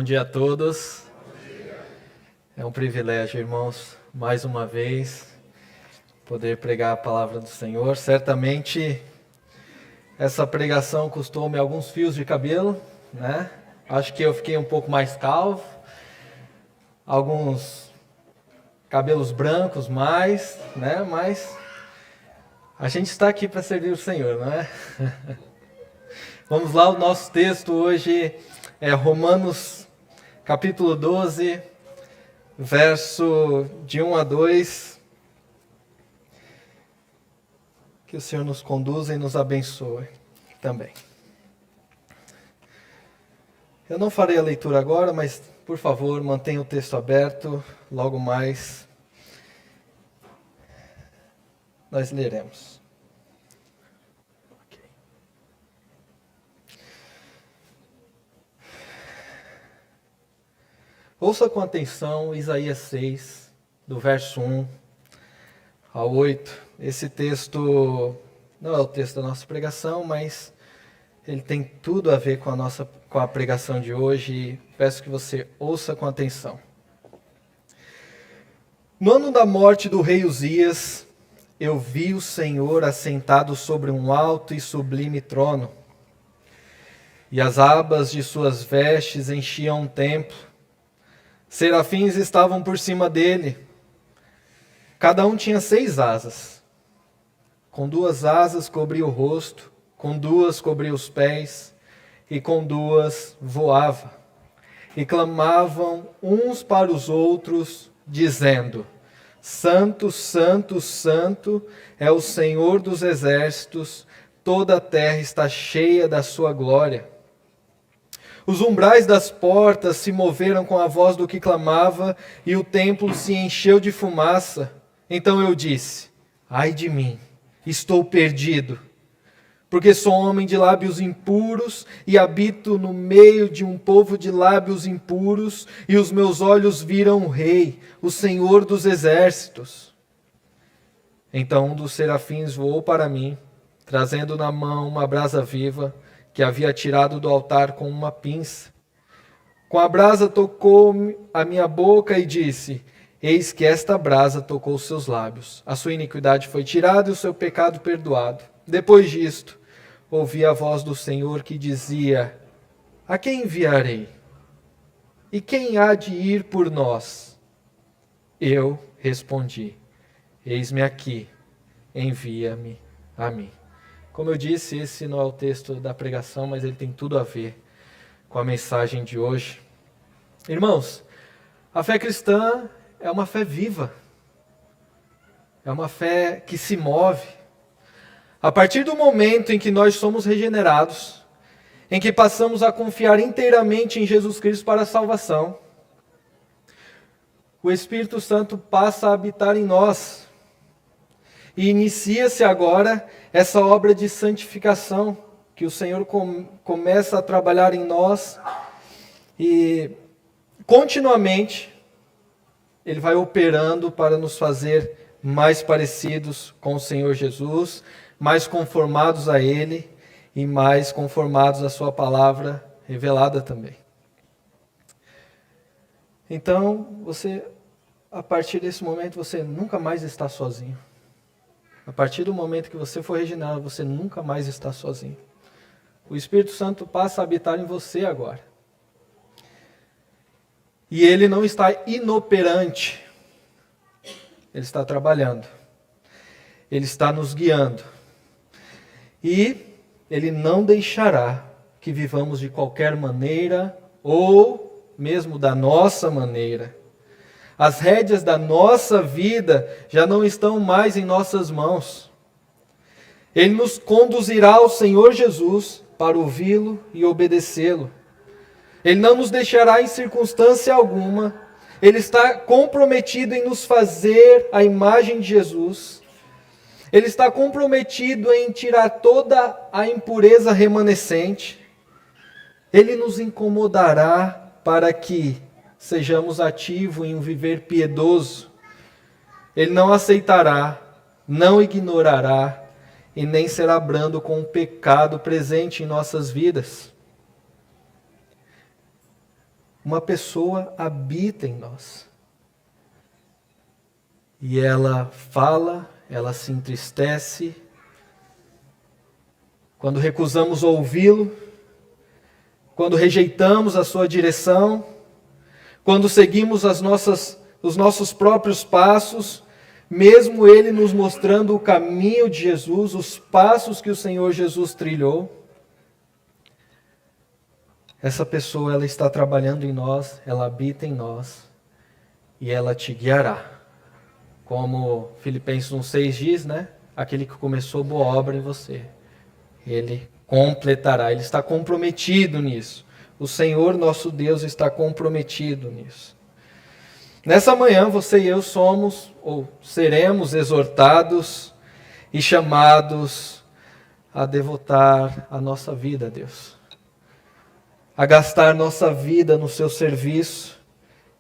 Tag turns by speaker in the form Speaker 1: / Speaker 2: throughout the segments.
Speaker 1: Bom dia a todos. É um privilégio, irmãos, mais uma vez, poder pregar a palavra do Senhor. Certamente, essa pregação custou-me alguns fios de cabelo, né? Acho que eu fiquei um pouco mais calvo, alguns cabelos brancos mais, né? Mas a gente está aqui para servir o Senhor, não é? Vamos lá, o nosso texto hoje é Romanos capítulo 12, verso de 1 a 2. Que o Senhor nos conduza e nos abençoe também. Eu não farei a leitura agora, mas, por favor, mantenha o texto aberto. Logo mais, nós leremos. Ouça com atenção Isaías 6, do verso 1 ao 8. Esse texto não é o texto da nossa pregação, mas ele tem tudo a ver com a pregação de hoje e peço que você ouça com atenção. No ano da morte do rei Uzias, eu vi o Senhor assentado sobre um alto e sublime trono, e as abas de suas vestes enchiam o templo. Serafins estavam por cima dele. Cada um tinha 6 asas. Com 2 asas cobria o rosto, com 2 cobria os pés, e com 2 voava. E clamavam uns para os outros, dizendo: Santo, Santo, Santo é o Senhor dos exércitos, toda a terra está cheia da sua glória. Os umbrais das portas se moveram com a voz do que clamava, e o templo se encheu de fumaça. Então eu disse: ai de mim, estou perdido, porque sou homem de lábios impuros e habito no meio de um povo de lábios impuros, e os meus olhos viram o Rei, o Senhor dos exércitos. Então um dos serafins voou para mim, trazendo na mão uma brasa viva, que havia tirado do altar com uma pinça. Com a brasa tocou a minha boca e disse: eis que esta brasa tocou os seus lábios. A sua iniquidade foi tirada e o seu pecado perdoado. Depois disto, ouvi a voz do Senhor que dizia: a quem enviarei? E quem há de ir por nós? Eu respondi: eis-me aqui, envia-me a mim. Como eu disse, esse não é o texto da pregação, mas ele tem tudo a ver com a mensagem de hoje. Irmãos, a fé cristã é uma fé viva. É uma fé que se move. A partir do momento em que nós somos regenerados, em que passamos a confiar inteiramente em Jesus Cristo para a salvação, o Espírito Santo passa a habitar em nós. E inicia-se agora essa obra de santificação, que o Senhor começa a trabalhar em nós, e continuamente Ele vai operando para nos fazer mais parecidos com o Senhor Jesus, mais conformados a Ele e mais conformados à Sua palavra revelada também. Então, a partir desse momento, você nunca mais está sozinho. A partir do momento que você for regenerado, você nunca mais está sozinho. O Espírito Santo passa a habitar em você agora. E Ele não está inoperante. Ele está trabalhando. Ele está nos guiando. E Ele não deixará que vivamos de qualquer maneira ou mesmo da nossa maneira. As rédeas da nossa vida já não estão mais em nossas mãos. Ele nos conduzirá ao Senhor Jesus para ouvi-lo e obedecê-lo. Ele não nos deixará em circunstância alguma. Ele está comprometido em nos fazer a imagem de Jesus. Ele está comprometido em tirar toda a impureza remanescente. Ele nos incomodará para que sejamos ativos em um viver piedoso. Ele não aceitará, não ignorará e nem será brando com o pecado presente em nossas vidas. uma pessoa habita em nós. E ela fala, ela se entristece. Quando recusamos ouvi-lo, quando rejeitamos a sua direção, quando seguimos os nossos próprios passos, mesmo Ele nos mostrando o caminho de Jesus, os passos que o Senhor Jesus trilhou, essa pessoa, ela está trabalhando em nós, ela habita em nós e ela te guiará. Como Filipenses 1,6 diz, né? Aquele que começou boa obra em você, Ele completará. Ele está comprometido nisso. O Senhor nosso Deus está comprometido nisso. Nessa manhã, você e eu somos, ou seremos exortados e chamados a devotar a nossa vida a Deus. A gastar nossa vida no seu serviço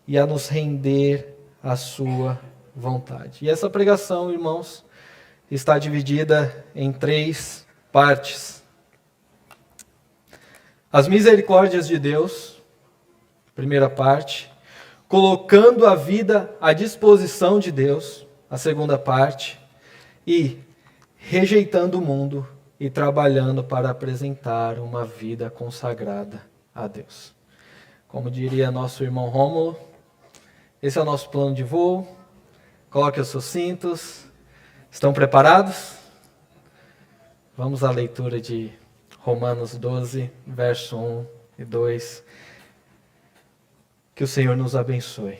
Speaker 1: e a nos render à sua vontade. E essa pregação, irmãos, está dividida em 3 partes. As misericórdias de Deus, primeira parte. Colocando a vida à disposição de Deus, a segunda parte. E rejeitando o mundo e trabalhando para apresentar uma vida consagrada a Deus. Como diria nosso irmão Rômulo, esse é o nosso plano de voo. Coloque os seus cintos. Estão preparados? Vamos à leitura de Romanos 12, verso 1 e 2. Que o Senhor nos abençoe.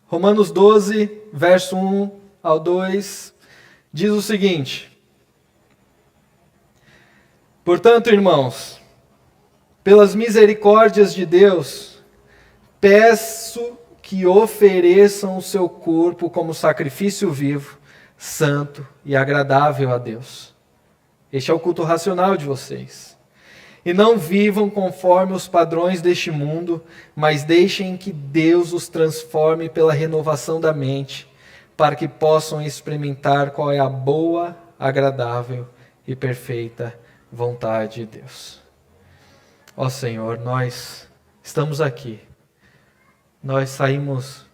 Speaker 1: Romanos 12, verso 1 ao 2, diz o seguinte: Portanto, irmãos, pelas misericórdias de Deus, peço que ofereçam o seu corpo como sacrifício vivo, santo e agradável a Deus. Este é o culto racional de vocês. E não vivam conforme os padrões deste mundo, mas deixem que Deus os transforme pela renovação da mente, para que possam experimentar qual é a boa, agradável e perfeita vontade de Deus. Ó Senhor, nós estamos aqui. Nós saímos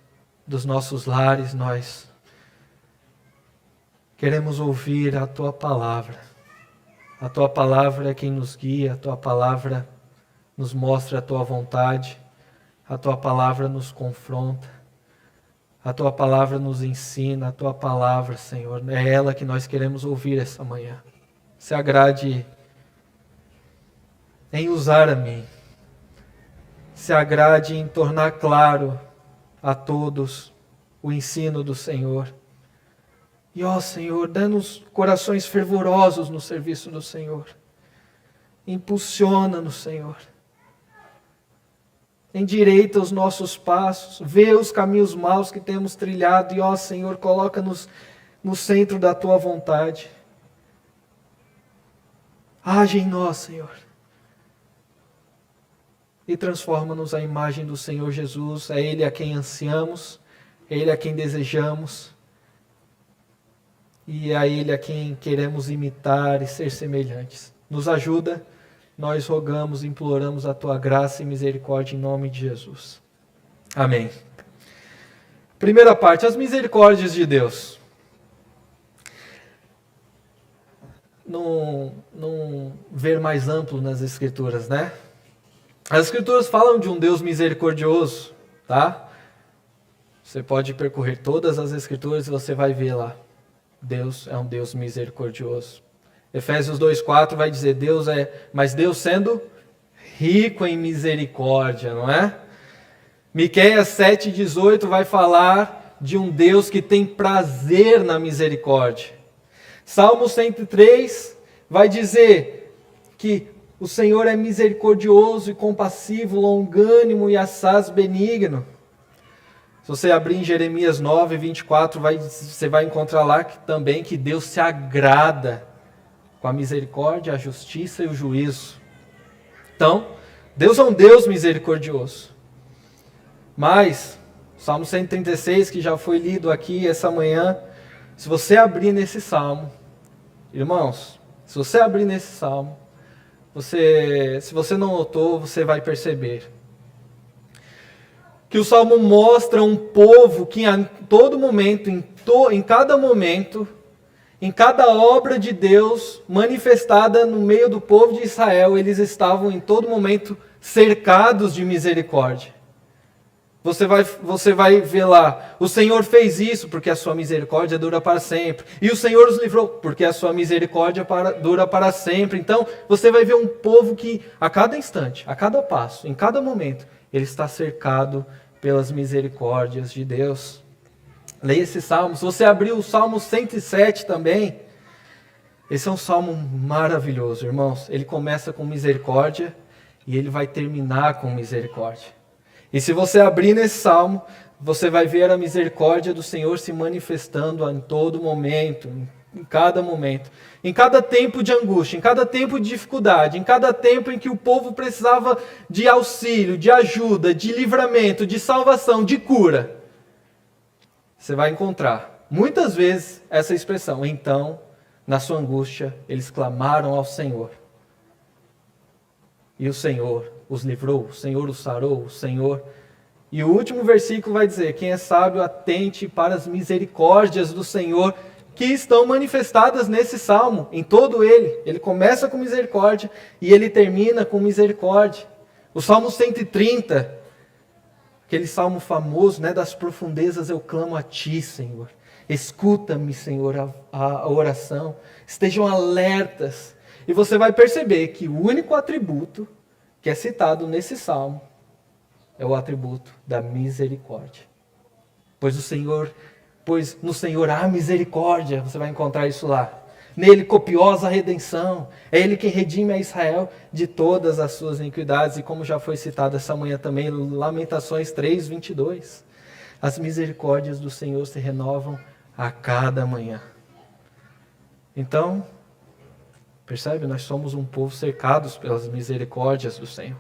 Speaker 1: dos nossos lares, nós queremos ouvir a Tua palavra. A Tua palavra é quem nos guia, a Tua palavra nos mostra a Tua vontade, a Tua palavra nos confronta, a Tua palavra nos ensina, a Tua palavra, Senhor, é ela que nós queremos ouvir essa manhã. Se agrade em usar a mim, se agrade em tornar claro a todos o ensino do Senhor. E, ó Senhor, dá-nos corações fervorosos no serviço do Senhor. Impulsiona-nos, Senhor. Endireita os nossos passos. Vê os caminhos maus que temos trilhado. E, ó Senhor, coloca-nos no centro da Tua vontade. Age em nós, Senhor. E transforma-nos à imagem do Senhor Jesus. É Ele a quem ansiamos. É Ele a quem desejamos. E é a Ele a quem queremos imitar e ser semelhantes. Nos ajuda, nós rogamos, imploramos a Tua graça e misericórdia em nome de Jesus. Amém. Primeira parte, as misericórdias de Deus. Num ver mais amplo nas Escrituras, né? As Escrituras falam de um Deus misericordioso, tá? Você pode percorrer todas as Escrituras e você vai ver lá. Deus é um Deus misericordioso. Efésios 2,4 vai dizer, mas Deus sendo rico em misericórdia, não é? Miqueias 7,18 vai falar de um Deus que tem prazer na misericórdia. Salmo 103 vai dizer que o Senhor é misericordioso e compassivo, longânimo e assaz benigno. Se você abrir em Jeremias 9, 24, você vai encontrar lá também que Deus se agrada com a misericórdia, a justiça e o juízo. Então, Deus é um Deus misericordioso. Mas, Salmo 136, que já foi lido aqui essa manhã, se você abrir nesse Salmo, irmãos, se você não notou, você vai perceber que o Salmo mostra um povo que em todo momento, em cada momento, em cada obra de Deus manifestada no meio do povo de Israel, eles estavam em todo momento cercados de misericórdia. Você vai ver lá, o Senhor fez isso porque a sua misericórdia dura para sempre. E o Senhor os livrou porque a sua misericórdia dura para sempre. Então, você vai ver um povo que a cada instante, a cada passo, em cada momento, ele está cercado pelas misericórdias de Deus. Leia esse salmo. Se você abrir o Salmo 107 também, esse é um salmo maravilhoso, irmãos. Ele começa com misericórdia e ele vai terminar com misericórdia. E se você abrir nesse salmo, você vai ver a misericórdia do Senhor se manifestando em todo momento, em cada momento. Em cada tempo de angústia, em cada tempo de dificuldade, em cada tempo em que o povo precisava de auxílio, de ajuda, de livramento, de salvação, de cura. Você vai encontrar, muitas vezes, essa expressão. Então, na sua angústia, eles clamaram ao Senhor. E o Senhor os livrou, o Senhor os sarou, o Senhor... E o último versículo vai dizer, quem é sábio, atente para as misericórdias do Senhor, que estão manifestadas nesse salmo, em todo ele. Ele começa com misericórdia e ele termina com misericórdia. O Salmo 130, aquele salmo famoso, né, das profundezas eu clamo a ti, Senhor. Escuta-me, Senhor, a oração. Estejam alertas. E você vai perceber que o único atributo que é citado nesse salmo é o atributo da misericórdia. Pois no Senhor há misericórdia, você vai encontrar isso lá. Nele copiosa redenção, é Ele quem redime a Israel de todas as suas iniquidades. E como já foi citado essa manhã também, Lamentações 3:22. As misericórdias do Senhor se renovam a cada manhã. Então, percebe? Nós somos um povo cercados pelas misericórdias do Senhor.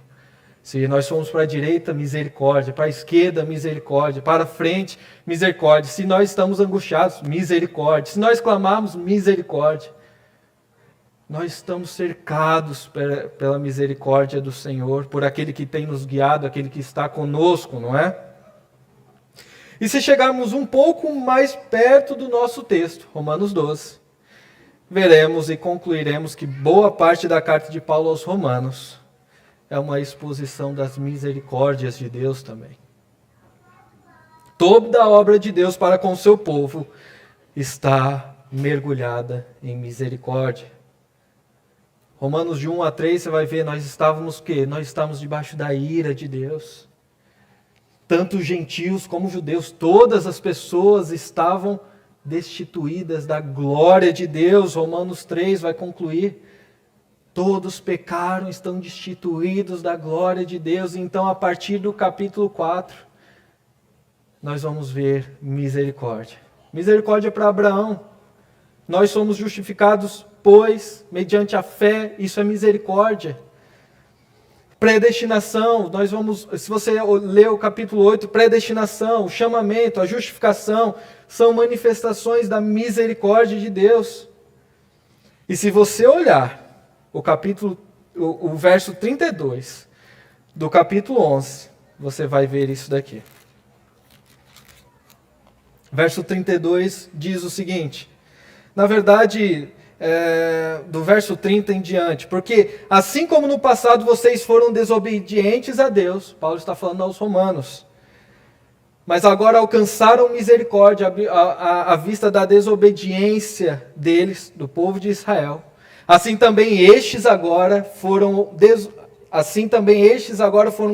Speaker 1: Se nós formos para a direita, misericórdia. Para a esquerda, misericórdia. Para a frente, misericórdia. Se nós estamos angustiados, misericórdia. Se nós clamarmos, misericórdia. Nós estamos cercados pela misericórdia do Senhor, por aquele que tem nos guiado, aquele que está conosco, não é? E se chegarmos um pouco mais perto do nosso texto, Romanos 12, veremos e concluiremos que boa parte da carta de Paulo aos Romanos é uma exposição das misericórdias de Deus também. Toda a obra de Deus para com o seu povo está mergulhada em misericórdia. Romanos de 1 a 3, você vai ver, nós estávamos o quê? Nós estávamos debaixo da ira de Deus. Tanto gentios como judeus, todas as pessoas estavam destituídas da glória de Deus. Romanos 3 vai concluir. Todos pecaram, estão destituídos da glória de Deus. Então, a partir do capítulo 4, nós vamos ver misericórdia. Misericórdia para Abraão. Nós somos justificados, pois, mediante a fé, isso é misericórdia. Predestinação, nós vamos, se você ler o capítulo 8, predestinação, o chamamento, a justificação, são manifestações da misericórdia de Deus. E se você olhar o verso 32 do capítulo 11, você vai ver isso daqui. Verso 32 diz o seguinte, na verdade, do verso 30 em diante, porque assim como no passado vocês foram desobedientes a Deus, Paulo está falando aos romanos, mas agora alcançaram misericórdia à vista da desobediência deles, do povo de Israel. Assim também estes agora foram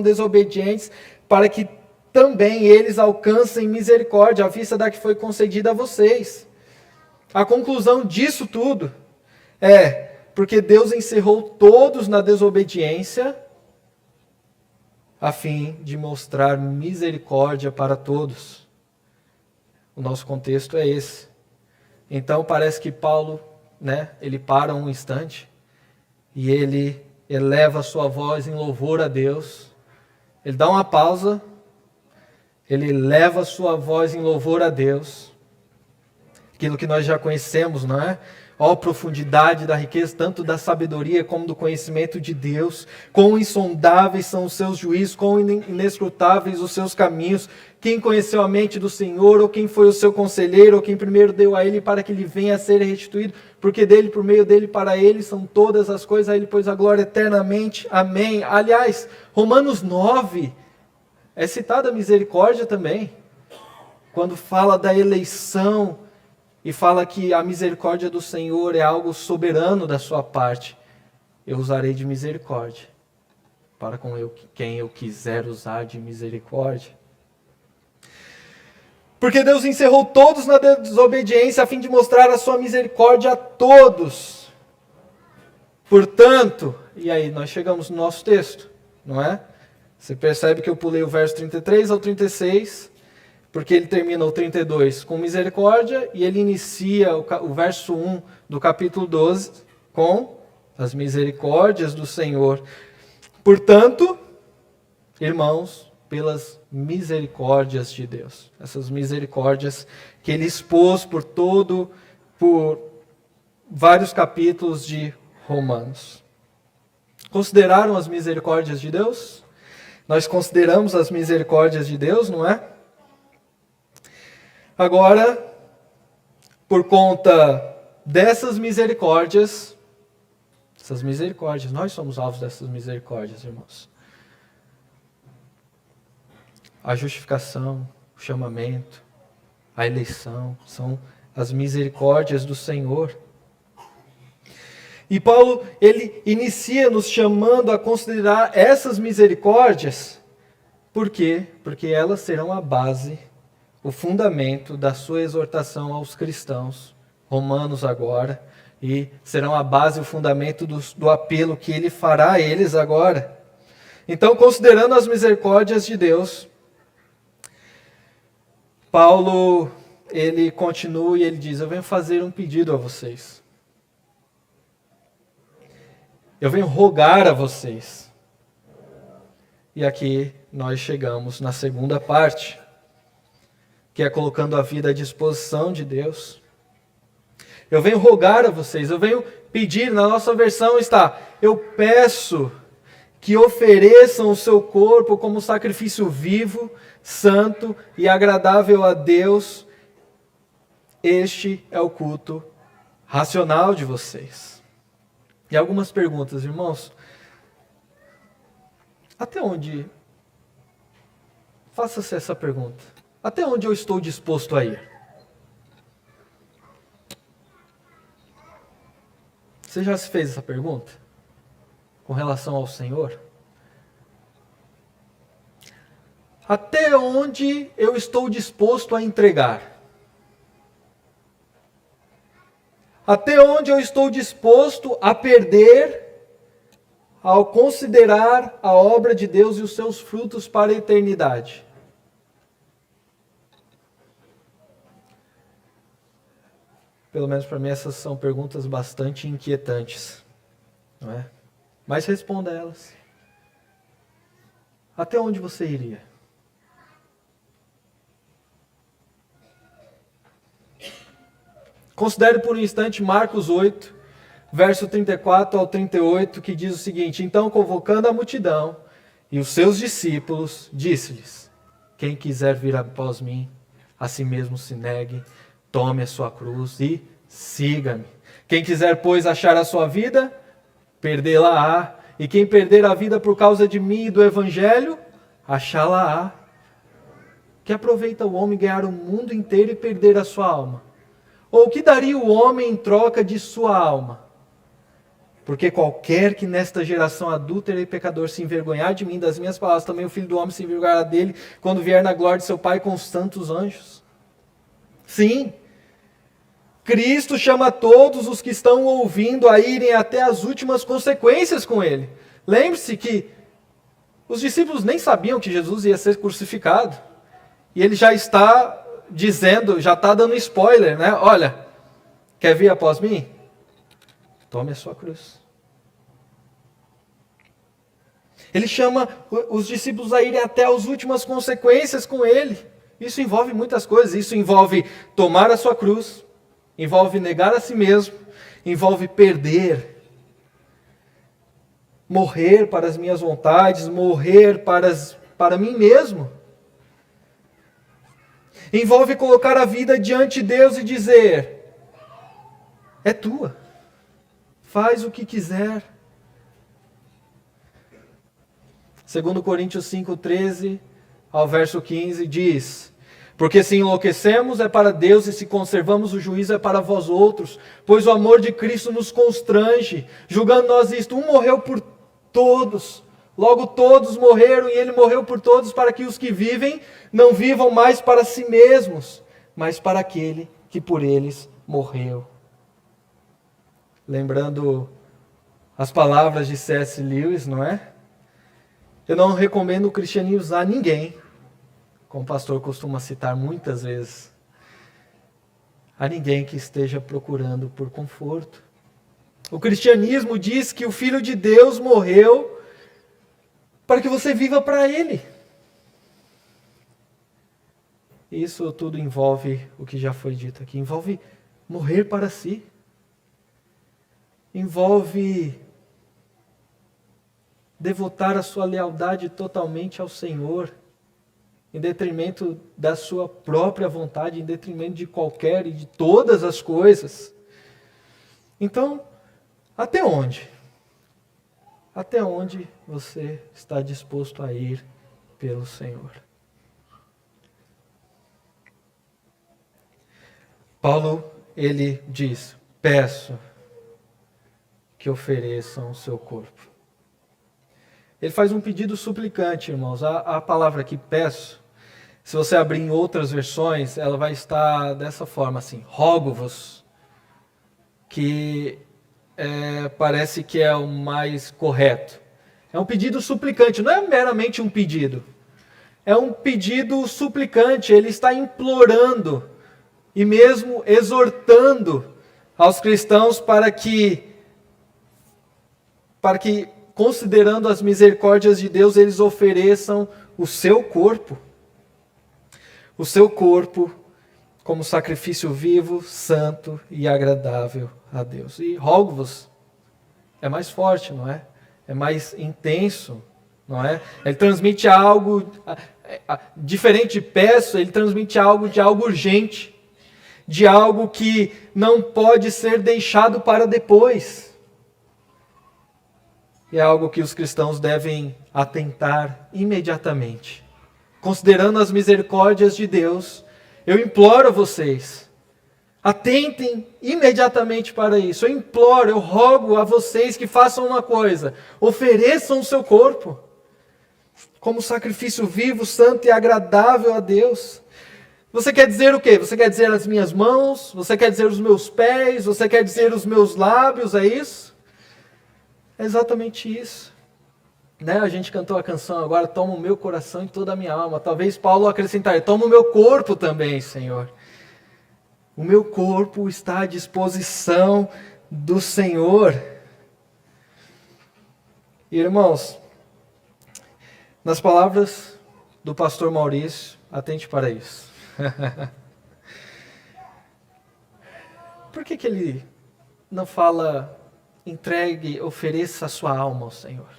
Speaker 1: desobedientes, para que também eles alcancem misericórdia à vista da que foi concedida a vocês. A conclusão disso tudo é porque Deus encerrou todos na desobediência, a fim de mostrar misericórdia para todos. O nosso contexto é esse. Então parece que Paulo, ele para um instante e ele eleva a sua voz em louvor a Deus. Ele dá uma pausa, ele eleva a sua voz em louvor a Deus. Aquilo que nós já conhecemos, não é? Ó, profundidade da riqueza, tanto da sabedoria como do conhecimento de Deus. Quão insondáveis são os seus juízos, quão inescrutáveis os seus caminhos. Quem conheceu a mente do Senhor, ou quem foi o seu conselheiro, ou quem primeiro deu a ele para que lhe venha a ser restituído, porque dele, por meio dele, para ele são todas as coisas, a ele pois a glória eternamente. Amém. Aliás, Romanos 9 é citada a misericórdia também, quando fala da eleição, e fala que a misericórdia do Senhor é algo soberano da sua parte. Eu usarei de misericórdia para com quem eu quiser usar de misericórdia. Porque Deus encerrou todos na desobediência a fim de mostrar a sua misericórdia a todos. Portanto, e aí nós chegamos no nosso texto, não é? Você percebe que eu pulei o verso 33 ao 36, porque ele termina o 32 com misericórdia e ele inicia o verso 1 do capítulo 12 com as misericórdias do Senhor. Portanto, irmãos, pelas misericórdias de Deus, essas misericórdias que ele expôs por vários capítulos de Romanos. Consideraram as misericórdias de Deus? Nós consideramos as misericórdias de Deus, não é? Agora, por conta dessas misericórdias, nós somos alvos dessas misericórdias, irmãos. A justificação, o chamamento, a eleição, são as misericórdias do Senhor. E Paulo, ele inicia nos chamando a considerar essas misericórdias. Por quê? Porque elas serão a base, o fundamento da sua exortação aos cristãos, romanos agora, e serão a base, o fundamento do apelo que ele fará a eles agora. Então, considerando as misericórdias de Deus, Paulo, ele continua e ele diz: eu venho fazer um pedido a vocês. Eu venho rogar a vocês. E aqui nós chegamos na segunda parte, que é colocando a vida à disposição de Deus. Eu venho rogar a vocês, eu venho pedir, na nossa versão está: eu peço que ofereçam o seu corpo como sacrifício vivo, santo e agradável a Deus. Este é o culto racional de vocês. E algumas perguntas, irmãos. Até onde? Faça-se essa pergunta. Até onde eu estou disposto a ir? Você já se fez essa pergunta? Com relação ao Senhor? Até onde eu estou disposto a entregar? Até onde eu estou disposto a perder ao considerar a obra de Deus e os seus frutos para a eternidade? Pelo menos para mim essas são perguntas bastante inquietantes, não é? Mas responda a elas. Até onde você iria? Considere por um instante Marcos 8, verso 34 ao 38, que diz o seguinte: então, convocando a multidão e os seus discípulos, disse-lhes: quem quiser vir após mim, a si mesmo se negue, tome a sua cruz e siga-me. Quem quiser, pois, achar a sua vida, perdê-la-á. E quem perder a vida por causa de mim e do Evangelho, achá-la-á. Que aproveita o homem ganhar o mundo inteiro e perder a sua alma? Ou o que daria o homem em troca de sua alma? Porque qualquer que nesta geração adúltera e pecador se envergonhar de mim, das minhas palavras, também o Filho do Homem se envergonhará dele, quando vier na glória de seu Pai com os santos anjos. Sim, Cristo chama todos os que estão ouvindo a irem até as últimas consequências com Ele. Lembre-se que os discípulos nem sabiam que Jesus ia ser crucificado. E Ele já está dizendo, já está dando spoiler, né? Olha, quer vir após mim? Tome a sua cruz. Ele chama os discípulos a irem até as últimas consequências com Ele. Isso envolve muitas coisas. Isso envolve tomar a sua cruz. envolve negar a si mesmo, envolve perder, morrer para as minhas vontades, morrer para mim mesmo. Envolve colocar a vida diante de Deus e dizer: é tua, faz o que quiser. 2 Coríntios 5:13 ao verso 15 diz: porque se enlouquecemos é para Deus, e se conservamos o juízo é para vós outros, pois o amor de Cristo nos constrange, julgando nós isto: um morreu por todos, logo todos morreram, e ele morreu por todos, para que os que vivem não vivam mais para si mesmos, mas para aquele que por eles morreu. Lembrando as palavras de C.S. Lewis, não é? Eu não recomendo cristianizar ninguém, como o pastor costuma citar muitas vezes, a ninguém que esteja procurando por conforto. O cristianismo diz que o Filho de Deus morreu para que você viva para Ele. Isso tudo envolve o que já foi dito aqui, envolve morrer para si, envolve devotar a sua lealdade totalmente ao Senhor, em detrimento da sua própria vontade, em detrimento de qualquer e de todas as coisas. Então, até onde? Até onde você está disposto a ir pelo Senhor? Paulo, ele diz: peço que ofereçam o seu corpo. Ele faz um pedido suplicante, irmãos. A palavra aqui, peço, se você abrir em outras versões, ela vai estar dessa forma, assim: rogo-vos, que parece que é o mais correto. É um pedido suplicante, não é meramente um pedido. É um pedido suplicante, ele está implorando e mesmo exortando aos cristãos para que, considerando as misericórdias de Deus, eles ofereçam o seu corpo como sacrifício vivo, santo e agradável a Deus. E rogo-vos é mais forte, não é? É mais intenso, não é? Ele transmite algo diferente de peço, ele transmite algo de algo urgente, de algo que não pode ser deixado para depois. E é algo que os cristãos devem atentar imediatamente. Considerando as misericórdias de Deus, eu imploro a vocês, atentem imediatamente para isso. Eu imploro, eu rogo a vocês que façam uma coisa: ofereçam o seu corpo como sacrifício vivo, santo e agradável a Deus. Você quer dizer o quê? Você quer dizer as minhas mãos? Você quer dizer os meus pés? Você quer dizer os meus lábios? É isso? É exatamente isso. Né? A gente cantou a canção agora: toma o meu coração e toda a minha alma. Talvez Paulo acrescentaria: toma o meu corpo também, Senhor. O meu corpo está à disposição do Senhor. Irmãos, nas palavras do pastor Maurício, atente para isso. Por que ele não fala: entregue, ofereça a sua alma ao Senhor?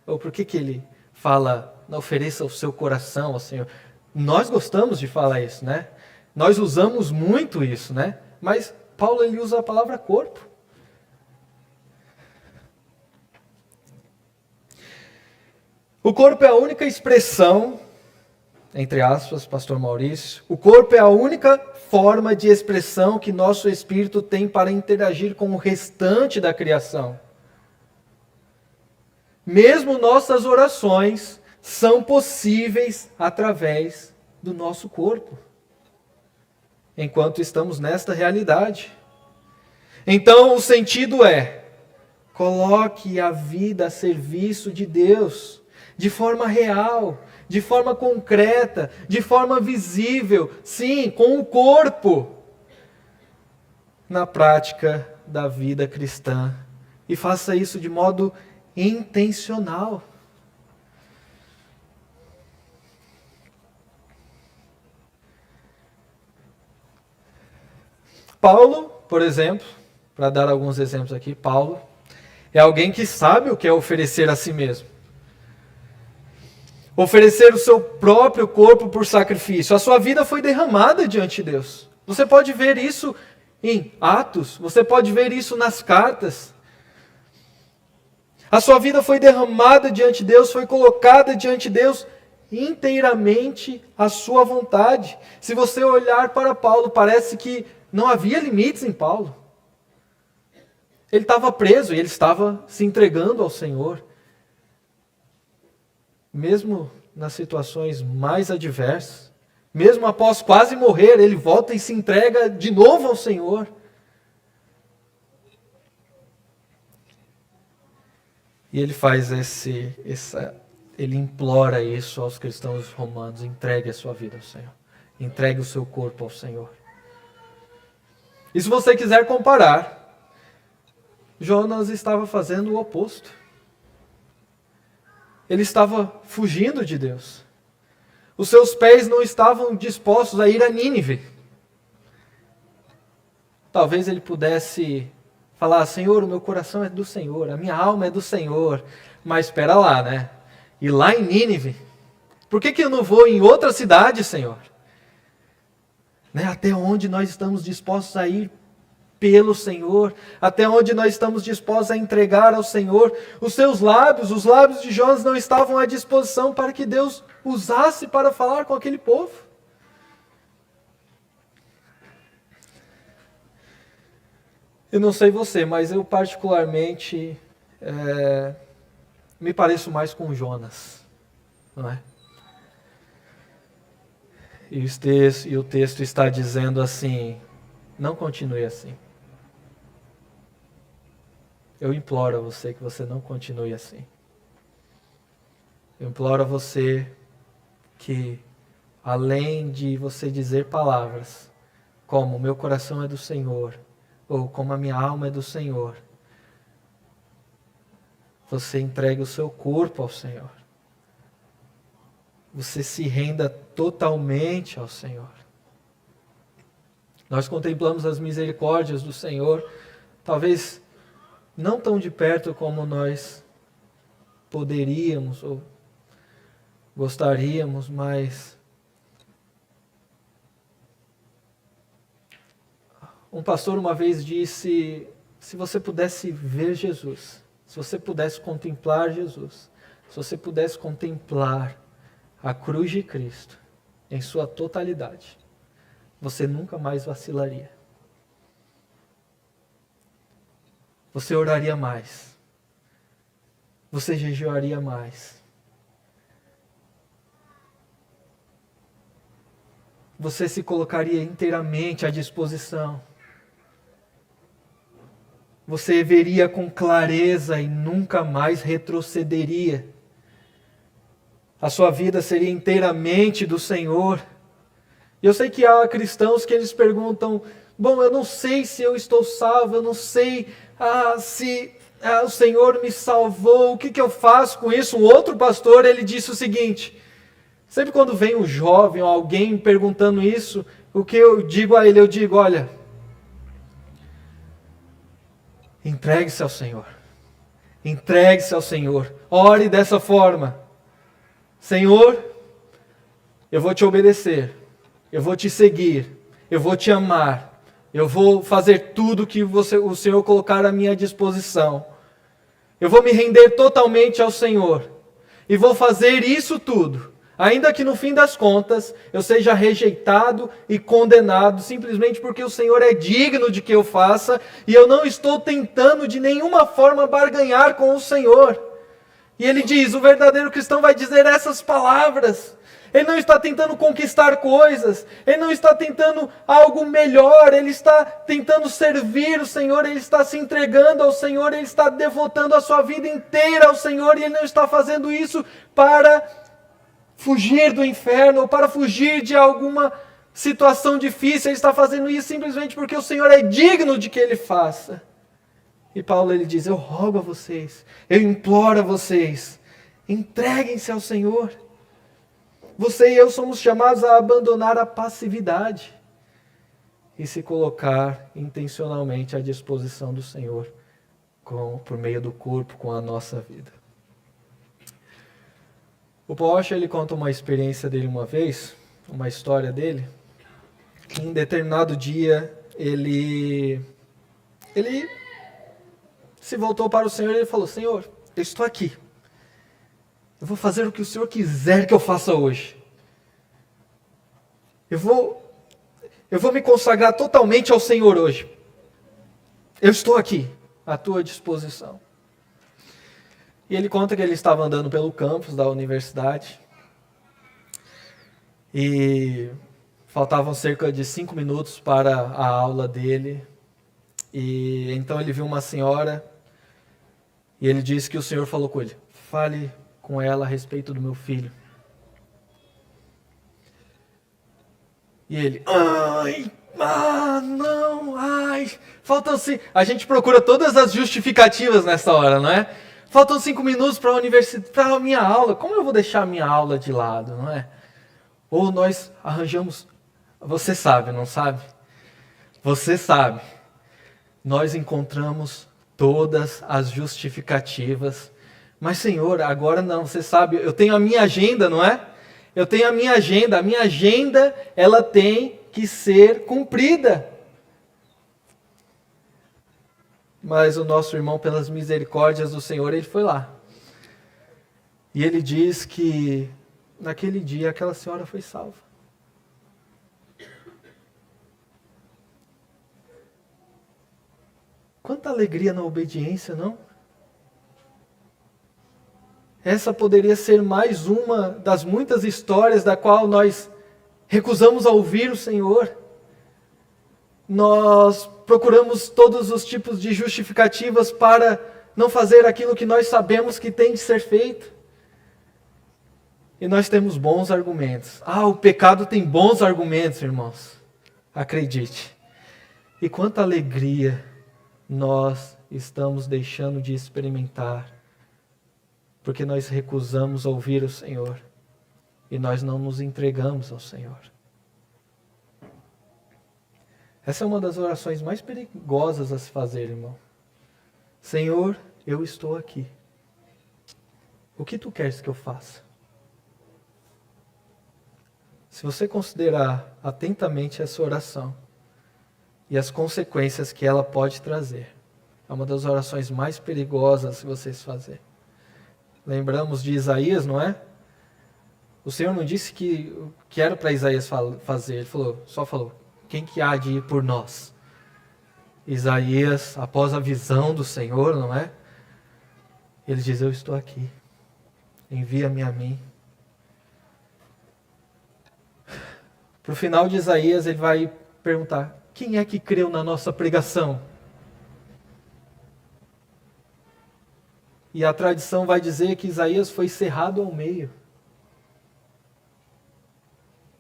Speaker 1: Ou por que ele fala: ofereça o seu coração ao Senhor? Nós gostamos de falar isso, né? Nós usamos muito isso, né? Mas Paulo, ele usa a palavra corpo. O corpo é a única expressão, entre aspas, pastor Maurício, o corpo é a única forma de expressão que nosso espírito tem para interagir com o restante da criação. Mesmo nossas orações são possíveis através do nosso corpo, enquanto estamos nesta realidade. Então o sentido é: coloque a vida a serviço de Deus, de forma real, de forma concreta, de forma visível, sim, com o corpo, na prática da vida cristã. E faça isso de modo intencional. Paulo, por exemplo, para dar alguns exemplos aqui, Paulo é alguém que sabe o que é oferecer a si mesmo. Oferecer o seu próprio corpo por sacrifício. A sua vida foi derramada diante de Deus. Você pode ver isso em Atos, você pode ver isso nas cartas. A sua vida foi derramada diante de Deus, foi colocada diante de Deus inteiramente à sua vontade. Se você olhar para Paulo, parece que não havia limites em Paulo. Ele estava preso e ele estava se entregando ao Senhor. Mesmo nas situações mais adversas, mesmo após quase morrer, ele volta e se entrega de novo ao Senhor. E ele faz ele implora isso aos cristãos romanos: entregue a sua vida ao Senhor, entregue o seu corpo ao Senhor. E se você quiser comparar, Jonas estava fazendo o oposto. Ele estava fugindo de Deus. Os seus pés não estavam dispostos a ir a Nínive. Talvez ele pudesse falar: Senhor, o meu coração é do Senhor, a minha alma é do Senhor. Mas espera lá, né? E lá em Nínive, por que eu não vou em outra cidade, Senhor? Né? Até onde nós estamos dispostos a ir pelo Senhor, até onde nós estamos dispostos a entregar ao Senhor. Os seus lábios, os lábios de Jonas não estavam à disposição para que Deus usasse para falar com aquele povo. Eu não sei você, mas eu particularmente me pareço mais com Jonas, não é? E o texto está dizendo assim: não continue assim. Eu imploro a você que você não continue assim. Eu imploro a você que, além de você dizer palavras como meu coração é do Senhor, ou como a minha alma é do Senhor, você entregue o seu corpo ao Senhor. Você se renda totalmente ao Senhor. Nós contemplamos as misericórdias do Senhor, talvez não tão de perto como nós poderíamos ou gostaríamos, mas um pastor uma vez disse: se você pudesse ver Jesus, se você pudesse contemplar Jesus, se você pudesse contemplar a cruz de Cristo em sua totalidade, você nunca mais vacilaria. Você oraria mais. Você jejuaria mais. Você se colocaria inteiramente à disposição. Você veria com clareza e nunca mais retrocederia. A sua vida seria inteiramente do Senhor. E eu sei que há cristãos que eles perguntam: bom, eu não sei se eu estou salvo, eu não sei se o Senhor me salvou, o que eu faço com isso? Um outro pastor, ele disse o seguinte: sempre quando vem um jovem ou alguém perguntando isso, o que eu digo a ele? Eu digo: olha, entregue-se ao Senhor. Entregue-se ao Senhor. Ore dessa forma: Senhor, eu vou te obedecer, eu vou te seguir, eu vou te amar, eu vou fazer tudo que o Senhor colocar à minha disposição. Eu vou me render totalmente ao Senhor. E vou fazer isso tudo, ainda que no fim das contas eu seja rejeitado e condenado, simplesmente porque o Senhor é digno de que eu faça, e eu não estou tentando de nenhuma forma barganhar com o Senhor. E ele diz: o verdadeiro cristão vai dizer essas palavras. Ele não está tentando conquistar coisas, ele não está tentando algo melhor, ele está tentando servir o Senhor, ele está se entregando ao Senhor, ele está devotando a sua vida inteira ao Senhor, e ele não está fazendo isso para fugir do inferno, ou para fugir de alguma situação difícil. Ele está fazendo isso simplesmente porque o Senhor é digno de que ele faça. E Paulo, ele diz: eu rogo a vocês, eu imploro a vocês, entreguem-se ao Senhor. Você e eu somos chamados a abandonar a passividade. e se colocar intencionalmente à disposição do Senhor, por meio do corpo, com a nossa vida. O Paul Washer, ele conta uma experiência dele uma vez, uma história dele, que em determinado dia ele se voltou para o Senhor e ele falou: Senhor, eu estou aqui. Eu vou fazer o que o Senhor quiser que eu faça hoje. Eu vou me consagrar totalmente ao Senhor hoje. Eu estou aqui, à tua disposição. E ele conta que ele estava andando pelo campus da universidade. E faltavam cerca de 5 minutos para a aula dele. E então ele viu uma senhora. E ele disse que o Senhor falou com ele: fale com ela a respeito do meu filho. E ele, faltam 5... A gente procura todas as justificativas nessa hora, não é? Faltam 5 minutos para a minha aula. Como eu vou deixar a minha aula de lado, não é? Ou nós arranjamos... Você sabe, não sabe? Você sabe. Nós encontramos todas as justificativas. Mas, Senhor, agora não, você sabe, eu tenho a minha agenda, não é? Eu tenho a minha agenda, ela tem que ser cumprida. Mas o nosso irmão, pelas misericórdias do Senhor, ele foi lá. E ele diz que naquele dia aquela senhora foi salva. Quanta alegria na obediência, não? Essa poderia ser mais uma das muitas histórias da qual nós recusamos a ouvir o Senhor. Nós procuramos todos os tipos de justificativas para não fazer aquilo que nós sabemos que tem de ser feito. E nós temos bons argumentos. O pecado tem bons argumentos, irmãos. Acredite. E quanta alegria nós estamos deixando de experimentar, porque nós recusamos ouvir o Senhor e nós não nos entregamos ao Senhor. Essa é uma das orações mais perigosas a se fazer, irmão. Senhor, eu estou aqui. O que tu queres que eu faça? Se você considerar atentamente essa oração e as consequências que ela pode trazer, é uma das orações mais perigosas que vocês fazerem. Lembramos de Isaías, não é? O Senhor não disse que era para Isaías fazer, ele só falou, quem que há de ir por nós? Isaías, após a visão do Senhor, não é? Ele diz, eu estou aqui, envia-me a mim. Para o final de Isaías, ele vai perguntar, quem é que creu na nossa pregação? E a tradição vai dizer que Isaías foi cerrado ao meio.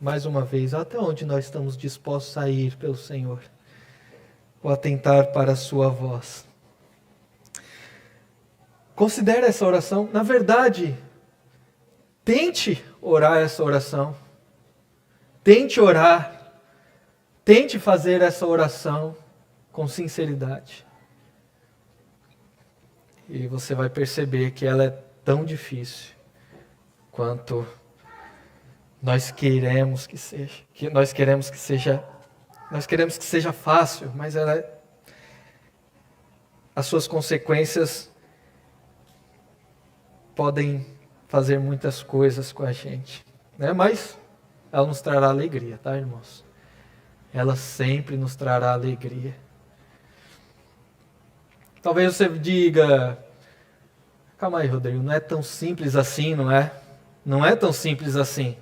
Speaker 1: Mais uma vez, até onde nós estamos dispostos a ir pelo Senhor? Ou atentar para a sua voz? Considere essa oração. Na verdade, tente orar essa oração. Tente orar. Tente fazer essa oração com sinceridade. E você vai perceber que ela é tão difícil quanto nós queremos que seja. Nós queremos que seja fácil, mas as suas consequências podem fazer muitas coisas com a gente, né? Mas ela nos trará alegria, tá, irmãos? Ela sempre nos trará alegria. Talvez você diga, calma aí, Rodrigo, não é tão simples assim, não é? Não é tão simples assim.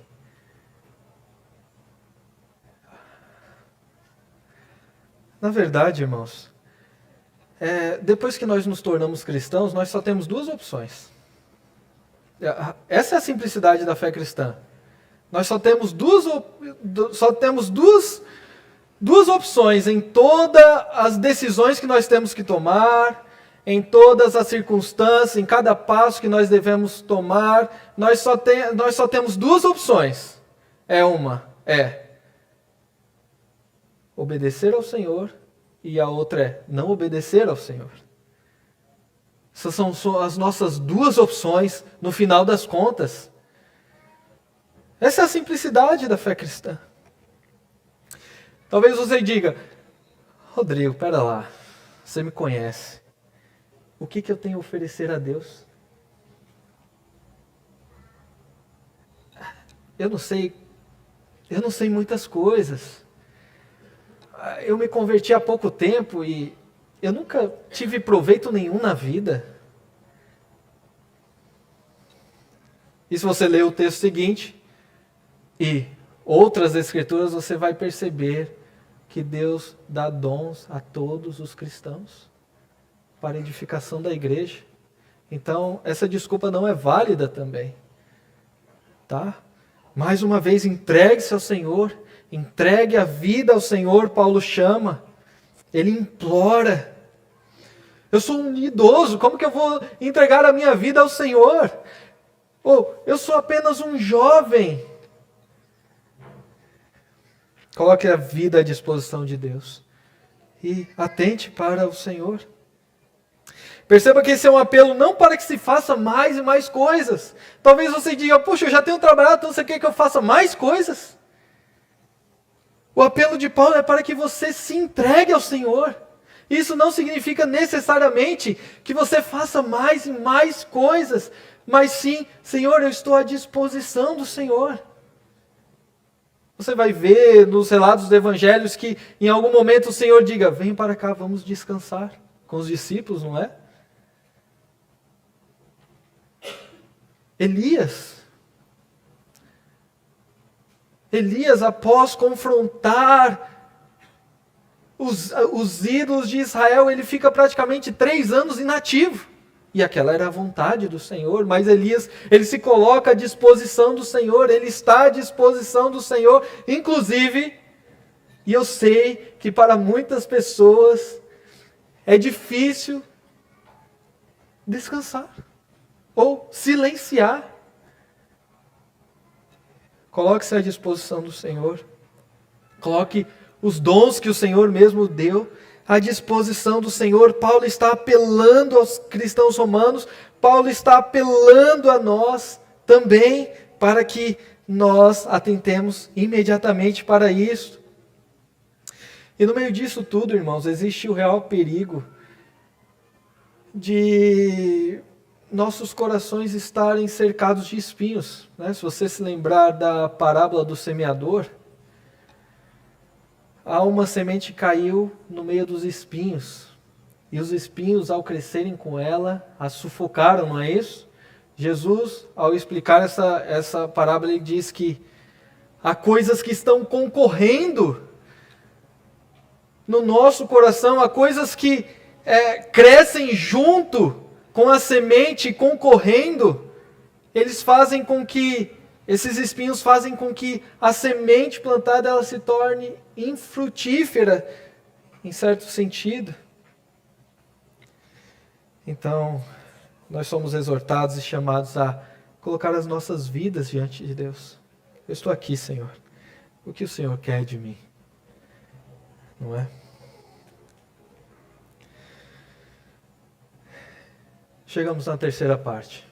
Speaker 1: Na verdade, irmãos, depois que nós nos tornamos cristãos, nós só temos duas opções. Essa é a simplicidade da fé cristã. Nós só temos duas opções em todas as decisões que nós temos que tomar, em todas as circunstâncias, em cada passo que nós devemos tomar. Nós só temos duas opções. obedecer ao Senhor e a outra é não obedecer ao Senhor. Essas são as nossas duas opções no final das contas. Essa é a simplicidade da fé cristã. Talvez você diga, Rodrigo, pera lá, você me conhece. O que eu tenho a oferecer a Deus? Eu não sei muitas coisas. Eu me converti há pouco tempo e eu nunca tive proveito nenhum na vida. E se você ler o texto seguinte e outras escrituras, você vai perceber que Deus dá dons a todos os cristãos para a edificação da igreja. Então, essa desculpa não é válida também. Tá? Mais uma vez, entregue-se ao Senhor, entregue a vida ao Senhor, Paulo chama, ele implora. Eu sou um idoso, como que eu vou entregar a minha vida ao Senhor? Ou eu sou apenas um jovem. Coloque a vida à disposição de Deus e atente para o Senhor. Perceba que esse é um apelo não para que se faça mais e mais coisas. Talvez você diga, puxa, eu já tenho trabalhado, então você quer que eu faça mais coisas? O apelo de Paulo é para que você se entregue ao Senhor. Isso não significa necessariamente que você faça mais e mais coisas, mas sim, Senhor, eu estou à disposição do Senhor. Você vai ver nos relatos dos evangelhos que em algum momento o Senhor diga, vem para cá, vamos descansar. Com os discípulos, não é? Elias, após confrontar os ídolos de Israel, ele fica praticamente 3 anos inativo. E aquela era a vontade do Senhor, mas Elias, ele se coloca à disposição do Senhor, ele está à disposição do Senhor, inclusive, e eu sei que para muitas pessoas é difícil descansar ou silenciar. Coloque-se à disposição do Senhor. Coloque os dons que o Senhor mesmo deu à disposição do Senhor. Paulo está apelando aos cristãos romanos, Paulo está apelando a nós também, para que nós atentemos imediatamente para isso. E no meio disso tudo, irmãos, existe o real perigo de nossos corações estarem cercados de espinhos, né? Se você se lembrar da parábola do semeador, há uma semente que caiu no meio dos espinhos, e os espinhos, ao crescerem com ela, a sufocaram, não é isso? Jesus, ao explicar essa parábola, ele diz que há coisas que estão concorrendo no nosso coração, há coisas que crescem junto com a semente, concorrendo, esses espinhos fazem com que a semente plantada ela se torne infrutífera, em certo sentido. Então, nós somos exortados e chamados a colocar as nossas vidas diante de Deus. Eu estou aqui, Senhor. O que o Senhor quer de mim? Não é? Chegamos na terceira parte.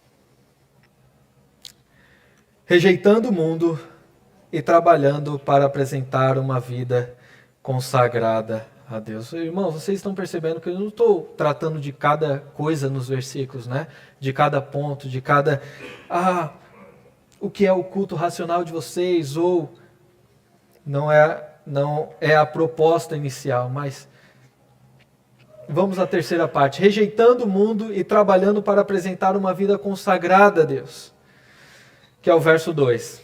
Speaker 1: Rejeitando o mundo e trabalhando para apresentar uma vida consagrada a Deus. Irmãos, vocês estão percebendo que eu não estou tratando de cada coisa nos versículos, né? De cada ponto, de cada... o que é o culto racional de vocês, ou... Não é a proposta inicial, mas... Vamos à terceira parte. Rejeitando o mundo e trabalhando para apresentar uma vida consagrada a Deus. Que é o verso 2.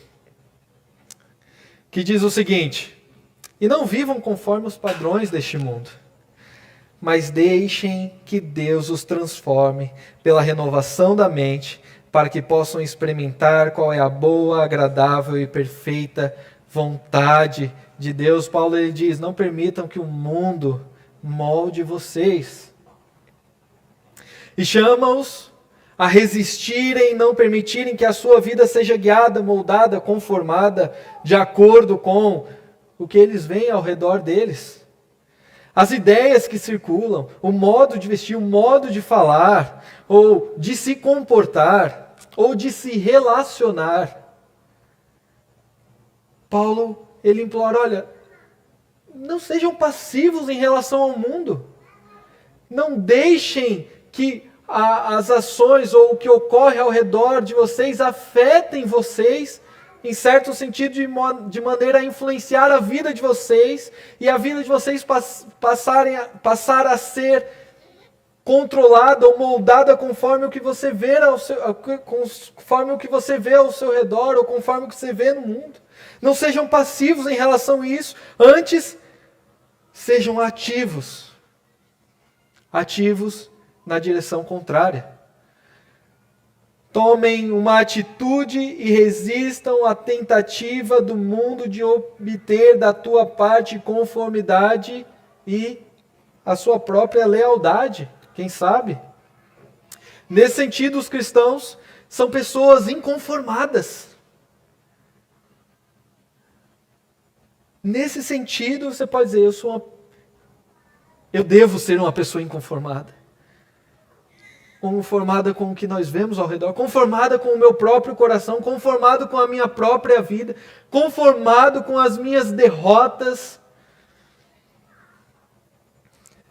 Speaker 1: Que diz o seguinte: e não vivam conforme os padrões deste mundo, mas deixem que Deus os transforme pela renovação da mente, para que possam experimentar qual é a boa, agradável e perfeita vontade de Deus. Paulo ele diz, não permitam que o mundo molde vocês. E chama-os a resistirem e não permitirem que a sua vida seja guiada, moldada, conformada de acordo com o que eles veem ao redor deles. As ideias que circulam, o modo de vestir, o modo de falar, ou de se comportar, ou de se relacionar. Paulo, ele implora, olha, não sejam passivos em relação ao mundo. Não deixem que as ações ou o que ocorre ao redor de vocês afetem vocês, em certo sentido, de maneira a influenciar a vida de vocês, e a vida de vocês passar a ser controlada ou moldada conforme o que você vê conforme o que você vê ao seu redor, ou conforme o que você vê no mundo. Não sejam passivos em relação a isso, antes sejam ativos. Ativos na direção contrária. Tomem uma atitude e resistam à tentativa do mundo de obter da tua parte conformidade e a sua própria lealdade, quem sabe? Nesse sentido, os cristãos são pessoas inconformadas. Nesse sentido, você pode dizer, eu devo ser uma pessoa inconformada. Conformada com o que nós vemos ao redor, conformada com o meu próprio coração, conformado com a minha própria vida, conformado com as minhas derrotas.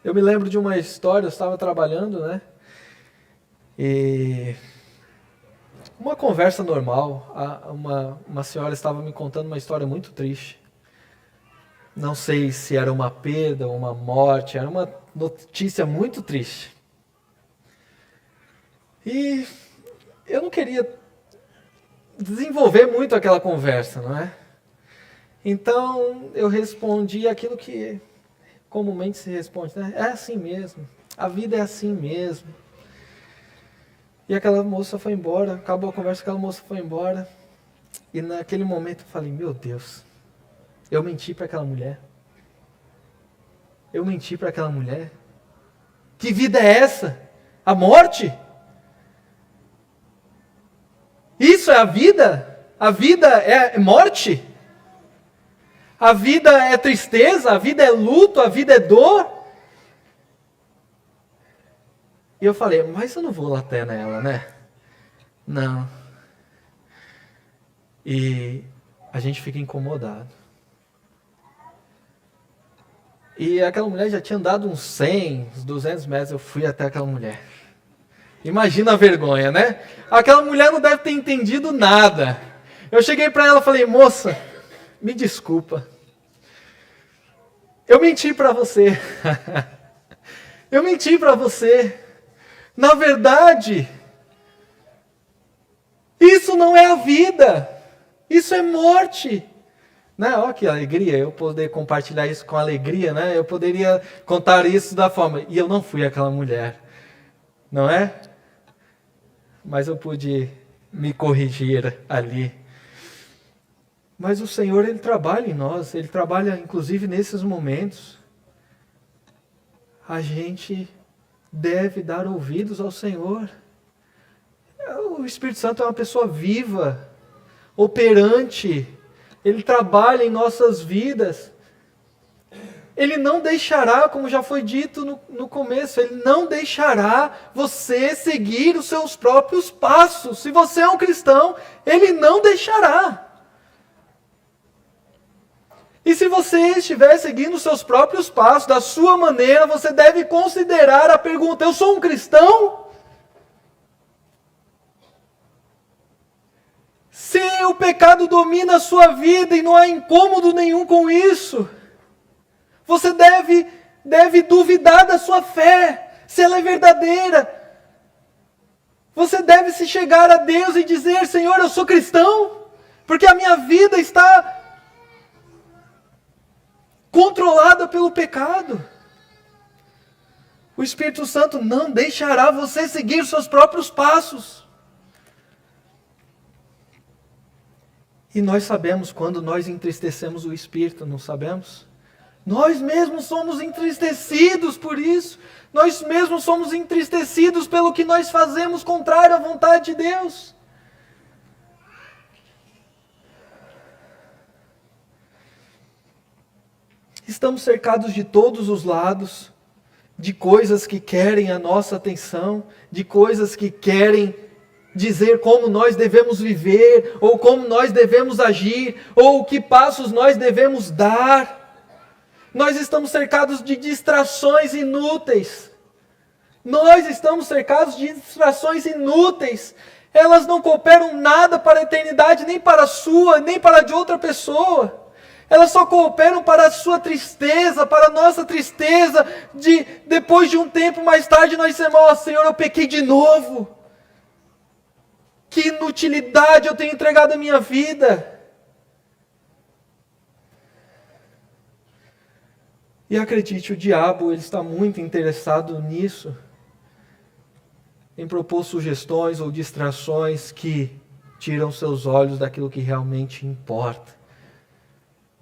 Speaker 1: Eu me lembro de uma história, eu estava trabalhando, né? E uma conversa normal, uma senhora estava me contando uma história muito triste. Não sei se era uma perda ou uma morte, era uma notícia muito triste. E eu não queria desenvolver muito aquela conversa, não é? Então eu respondi aquilo que comumente se responde, né? É assim mesmo, a vida é assim mesmo. E aquela moça foi embora, acabou a conversa, aquela moça foi embora. E naquele momento eu falei, meu Deus, eu menti para aquela mulher. Eu menti para aquela mulher. Que vida é essa? A morte? Isso é a vida? A vida é morte? A vida é tristeza? A vida é luto? A vida é dor? E eu falei, mas eu não vou até nela, né? Não. E a gente fica incomodado. E aquela mulher já tinha andado uns 100, uns 200 metros, eu fui até aquela mulher. Imagina a vergonha, né? Aquela mulher não deve ter entendido nada. Eu cheguei para ela e falei, moça, me desculpa. Eu menti para você. Eu menti para você. Na verdade, isso não é a vida. Isso é morte. Né? Olha que alegria, eu poder compartilhar isso com alegria, né? Eu poderia contar isso da forma. E eu não fui aquela mulher. Não é? Mas eu pude me corrigir ali. Mas o Senhor, Ele trabalha em nós. Ele trabalha, inclusive, nesses momentos. A gente deve dar ouvidos ao Senhor. O Espírito Santo é uma pessoa viva, operante. Ele trabalha em nossas vidas. Ele não deixará, como já foi dito no começo, Ele não deixará você seguir os seus próprios passos. Se você é um cristão, Ele não deixará. E se você estiver seguindo os seus próprios passos, da sua maneira, você deve considerar a pergunta, eu sou um cristão? Se o pecado domina a sua vida e não há incômodo nenhum com isso, você deve duvidar da sua fé, se ela é verdadeira. Você deve se chegar a Deus e dizer, Senhor, eu sou cristão, porque a minha vida está controlada pelo pecado. O Espírito Santo não deixará você seguir os seus próprios passos. E nós sabemos quando nós entristecemos o Espírito, não sabemos? Nós mesmos somos entristecidos por isso. Nós mesmos somos entristecidos pelo que nós fazemos contrário à vontade de Deus. Estamos cercados de todos os lados, de coisas que querem a nossa atenção, de coisas que querem dizer como nós devemos viver, ou como nós devemos agir, ou que passos nós devemos dar. Nós estamos cercados de distrações inúteis. Nós estamos cercados de distrações inúteis. Elas não cooperam nada para a eternidade, nem para a sua, nem para a de outra pessoa. Elas só cooperam para a sua tristeza, para a nossa tristeza, de depois de um tempo mais tarde nós dizemos: ó Senhor, eu pequei de novo. Que inutilidade eu tenho entregado a minha vida. E acredite, o diabo ele está muito interessado nisso, em propor sugestões ou distrações que tiram seus olhos daquilo que realmente importa.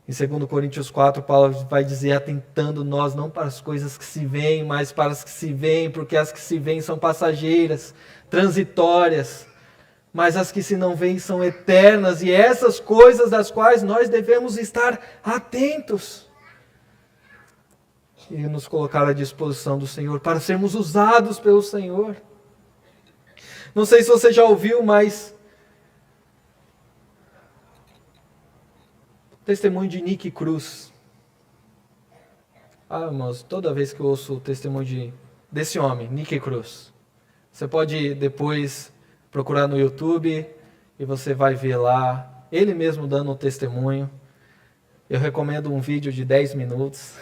Speaker 1: Em 2 Coríntios 4, Paulo vai dizer: atentando nós não para as coisas que se veem, mas para as que se veem, porque as que se veem são passageiras, transitórias, mas as que se não veem são eternas, e essas coisas das quais nós devemos estar atentos. E nos colocar à disposição do Senhor, para sermos usados pelo Senhor. Não sei se você já ouviu, mas o testemunho de Nick Cruz. Irmãos, toda vez que eu ouço o testemunho desse homem, Nick Cruz, você pode depois procurar no YouTube e você vai ver lá, ele mesmo dando um testemunho. Eu recomendo um vídeo de 10 minutos,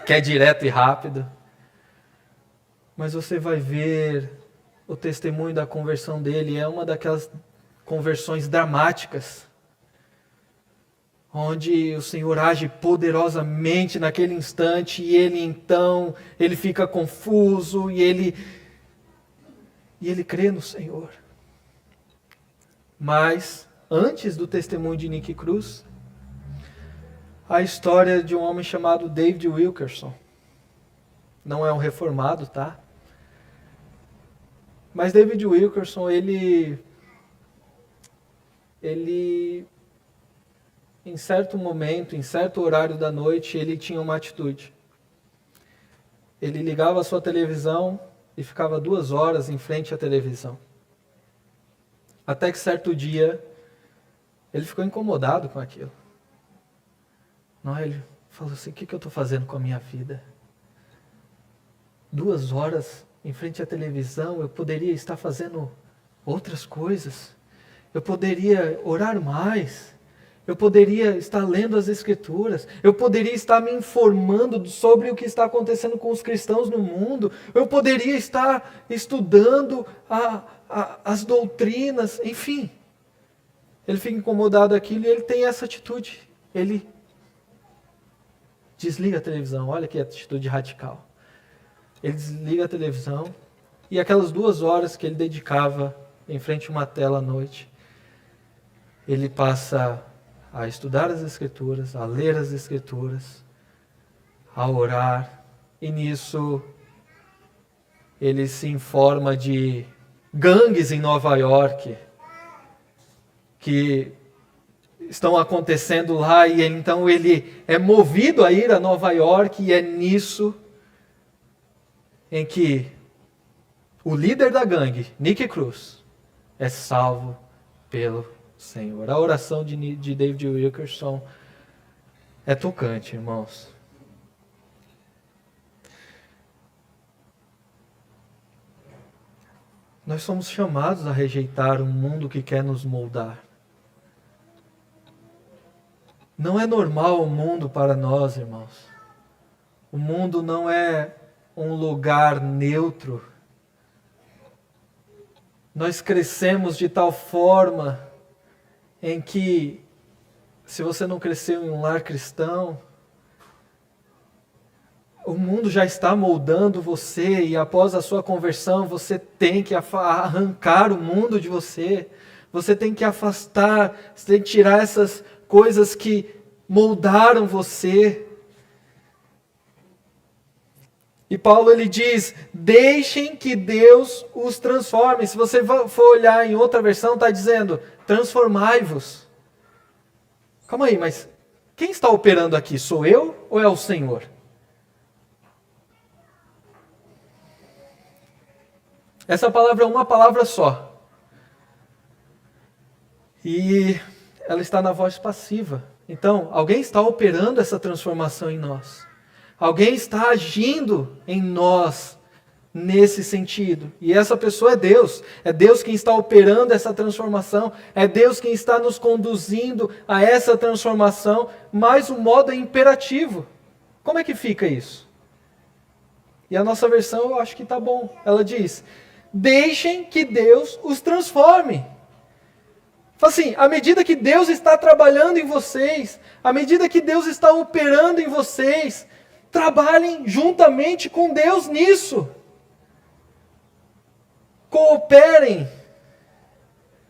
Speaker 1: que é direto e rápido. Mas você vai ver o testemunho da conversão dele, é uma daquelas conversões dramáticas, onde o Senhor age poderosamente naquele instante, e ele fica confuso, e ele crê no Senhor. Mas, antes do testemunho de Nick Cruz, a história de um homem chamado David Wilkerson. Não é um reformado, tá? Mas David Wilkerson, ele em certo momento, em certo horário da noite, ele tinha uma atitude. Ele ligava a sua televisão e ficava 2 horas em frente à televisão. Até que certo dia, ele ficou incomodado com aquilo. Não, ele falou assim: o que eu estou fazendo com a minha vida? 2 horas em frente à televisão, eu poderia estar fazendo outras coisas. Eu poderia orar mais. Eu poderia estar lendo as Escrituras. Eu poderia estar me informando sobre o que está acontecendo com os cristãos no mundo. Eu poderia estar estudando as doutrinas. Enfim, ele fica incomodado aquilo e ele tem essa atitude. Ele desliga a televisão. Olha que atitude radical. Ele desliga a televisão e aquelas 2 horas que ele dedicava em frente a uma tela à noite, ele passa a estudar as Escrituras, a ler as Escrituras, a orar. E nisso ele se informa de gangues em Nova York que estão acontecendo lá, e então ele é movido a ir a Nova York, e é nisso em que o líder da gangue, Nick Cruz, é salvo pelo Senhor. A oração de David Wilkerson é tocante, irmãos. Nós somos chamados a rejeitar um mundo que quer nos moldar. Não é normal o mundo para nós, irmãos. O mundo não é um lugar neutro. Nós crescemos de tal forma em que, se você não cresceu em um lar cristão, o mundo já está moldando você, e após a sua conversão você tem que arrancar o mundo de você. Você tem que afastar, você tem que tirar essas coisas que moldaram você. E Paulo ele diz: deixem que Deus os transforme. Se você for olhar em outra versão, está dizendo: transformai-vos. Calma aí, mas Quem está operando aqui? Sou eu ou é o Senhor? Essa palavra é uma palavra só. E ela está na voz passiva. Então, alguém está operando essa transformação em nós. Alguém está agindo em nós nesse sentido. E essa pessoa é Deus. É Deus quem está operando essa transformação. É Deus quem está nos conduzindo a essa transformação. Mas o modo é imperativo. Como é que fica isso? E a nossa versão eu acho que está bom. Ela diz: deixem que Deus os transforme. Fala assim, à medida que Deus está trabalhando em vocês, à medida que Deus está operando em vocês, trabalhem juntamente com Deus nisso. Cooperem.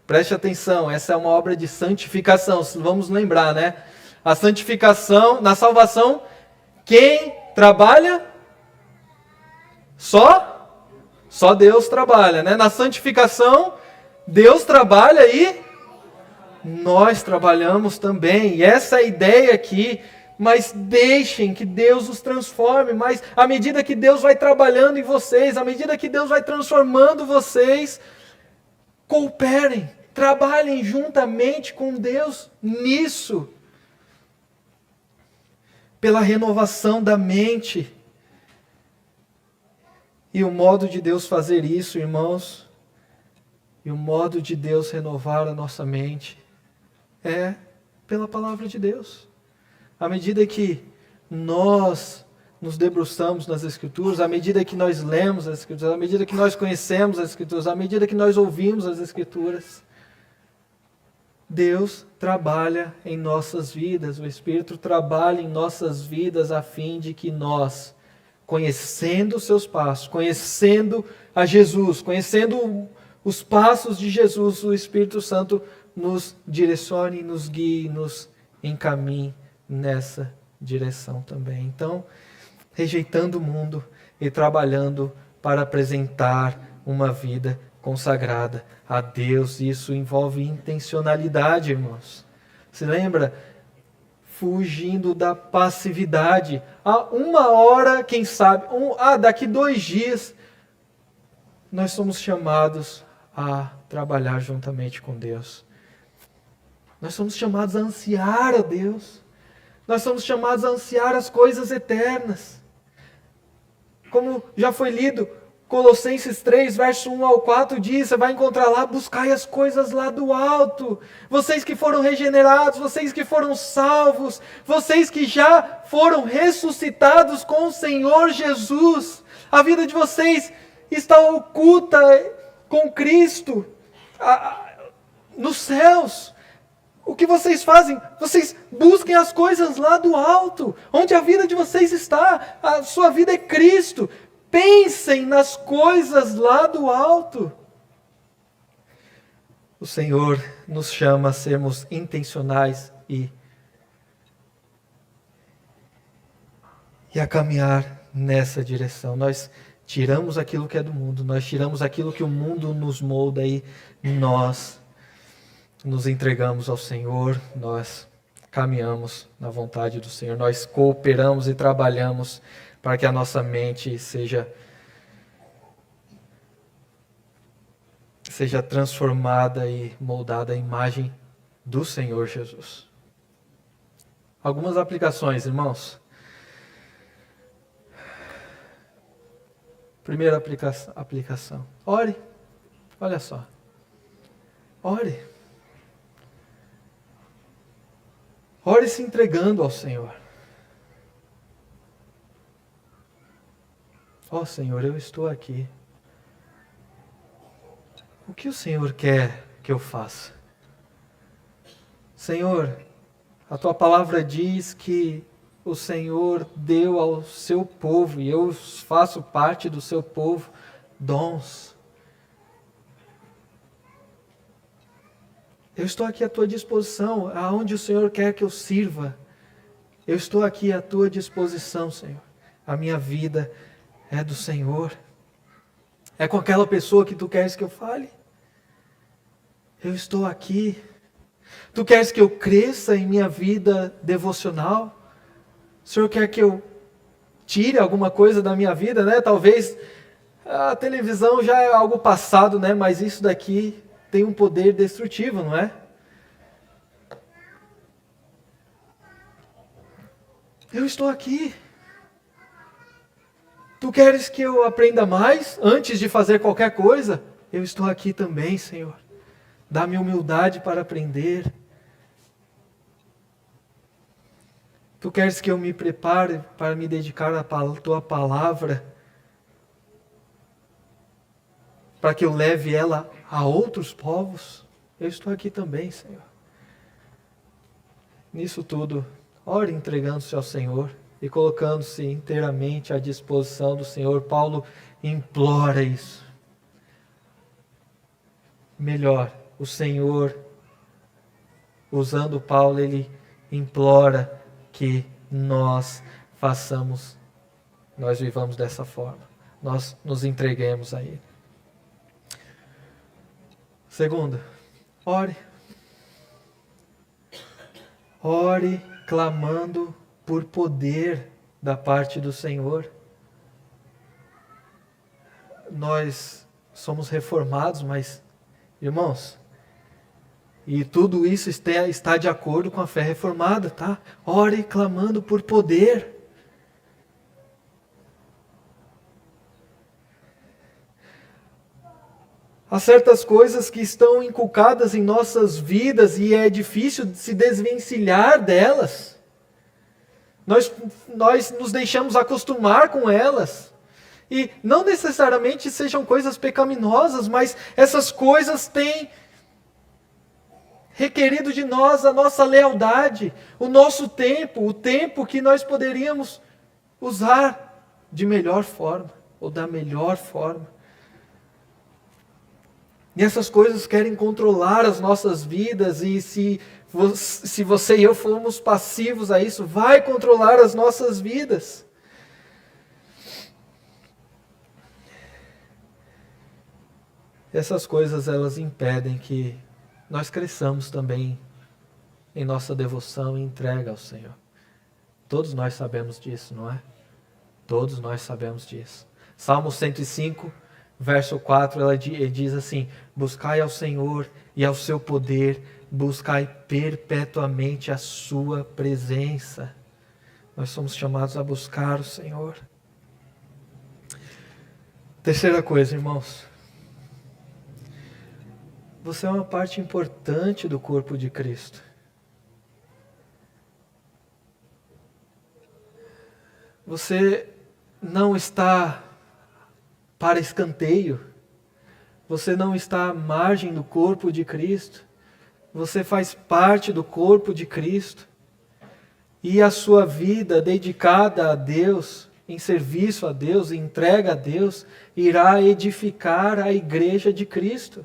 Speaker 1: Preste atenção, essa é uma obra de santificação, vamos lembrar, né? A santificação, na salvação, quem trabalha? Só Deus trabalha, né? Na santificação, Deus trabalha e nós trabalhamos também. E essa é a ideia aqui. Mas deixem que Deus os transforme. Mas à medida que Deus vai trabalhando em vocês, à medida que Deus vai transformando vocês, cooperem, trabalhem juntamente com Deus nisso. Pela renovação da mente. E o modo de Deus fazer isso, irmãos, e o modo de Deus renovar a nossa mente é pela palavra de Deus. À medida que nós nos debruçamos nas Escrituras, à medida que nós lemos as Escrituras, à medida que nós conhecemos as Escrituras, à medida que nós ouvimos as Escrituras, Deus trabalha em nossas vidas, o Espírito trabalha em nossas vidas a fim de que nós, conhecendo os seus passos, conhecendo a Jesus, conhecendo os passos de Jesus, o Espírito Santo nos direcione, nos guie, nos encaminhe nessa direção também. Então, rejeitando o mundo e trabalhando para apresentar uma vida consagrada a Deus. Isso envolve intencionalidade, irmãos. Se lembra? Fugindo da passividade. Há uma hora, quem sabe, daqui 2 dias, nós somos chamados a trabalhar juntamente com Deus. Nós somos chamados a ansiar a Deus. Nós somos chamados a ansiar as coisas eternas. Como já foi lido, Colossenses 3, verso 1 ao 4 diz, você vai encontrar lá, buscai as coisas lá do alto. Vocês que foram regenerados, vocês que foram salvos, vocês que já foram ressuscitados com o Senhor Jesus. A vida de vocês está oculta com Cristo nos céus. O que vocês fazem? Vocês busquem as coisas lá do alto, onde a vida de vocês está. A sua vida é Cristo. Pensem nas coisas lá do alto. O Senhor nos chama a sermos intencionais e a caminhar nessa direção. Nós tiramos aquilo que é do mundo, nós tiramos aquilo que o mundo nos molda e nós nos entregamos ao Senhor, nós caminhamos na vontade do Senhor, nós cooperamos e trabalhamos para que a nossa mente seja transformada e moldada à imagem do Senhor Jesus. Algumas aplicações, irmãos. Primeira aplicação. Ore. Olha só. Ore. Ore se entregando ao Senhor. Ó Senhor, eu estou aqui. O que o Senhor quer que eu faça? Senhor, a Tua palavra diz que o Senhor deu ao seu povo, e eu faço parte do seu povo, dons. Eu estou aqui à Tua disposição, aonde o Senhor quer que eu sirva. Eu estou aqui à Tua disposição, Senhor. A minha vida é do Senhor. É com aquela pessoa que Tu queres que eu fale? Eu estou aqui. Tu queres que eu cresça em minha vida devocional? O Senhor quer que eu tire alguma coisa da minha vida, né? Talvez a televisão já é algo passado, né? Mas isso daqui tem um poder destrutivo, não é? Eu estou aqui. Tu queres que eu aprenda mais antes de fazer qualquer coisa? Eu estou aqui também, Senhor. Dá-me humildade para aprender. Tu queres que eu me prepare para me dedicar à Tua palavra? Para que eu leve ela a outros povos? Eu estou aqui também, Senhor. Nisso tudo, ore entregando-se ao Senhor e colocando-se inteiramente à disposição do Senhor. Paulo implora isso. Melhor, o Senhor, usando Paulo, ele implora que nós vivamos dessa forma. Nós nos entreguemos a Ele. Segundo, ore. Ore clamando por poder da parte do Senhor. Nós somos reformados, mas, irmãos, e tudo isso está de acordo com a fé reformada, tá? Ore clamando por poder. Há certas coisas que estão inculcadas em nossas vidas e é difícil se desvencilhar delas. Nós nos deixamos acostumar com elas. E não necessariamente sejam coisas pecaminosas, mas essas coisas têm requerido de nós a nossa lealdade, o nosso tempo, o tempo que nós poderíamos usar de melhor forma, ou da melhor forma. E essas coisas querem controlar as nossas vidas, e se você e eu formos passivos a isso, vai controlar as nossas vidas. Essas coisas, elas impedem que nós cresçamos também em nossa devoção e entrega ao Senhor. Todos nós sabemos disso, não é? Todos nós sabemos disso. Salmo 105, verso 4, ele diz assim: buscai ao Senhor e ao seu poder, buscai perpetuamente a sua presença. Nós somos chamados a buscar o Senhor. Terceira coisa, irmãos. Você é uma parte importante do corpo de Cristo. Você não está para escanteio. Você não está à margem do corpo de Cristo. Você faz parte do corpo de Cristo. E a sua vida dedicada a Deus, em serviço a Deus, em entrega a Deus, irá edificar a igreja de Cristo.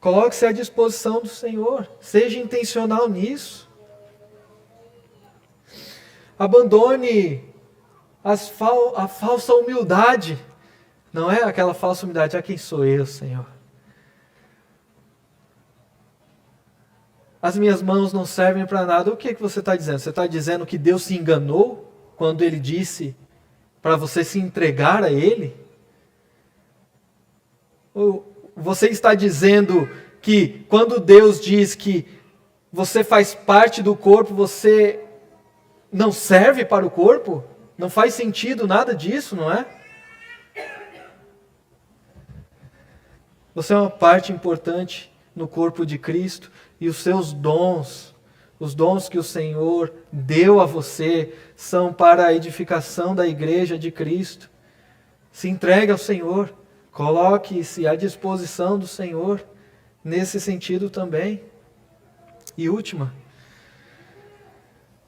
Speaker 1: Coloque-se à disposição do Senhor. Seja intencional nisso. Abandone a falsa humildade. Não é aquela falsa humildade: ah, quem sou eu, Senhor? As minhas mãos não servem para nada. O que você está dizendo? Você está dizendo que Deus se enganou quando Ele disse para você se entregar a Ele? Ou você está dizendo que quando Deus diz que você faz parte do corpo, você não serve para o corpo? Não faz sentido nada disso, não é? Você é uma parte importante no corpo de Cristo, e os seus dons, os dons que o Senhor deu a você, são para a edificação da igreja de Cristo. Se entregue ao Senhor, coloque-se à disposição do Senhor, nesse sentido também. E última,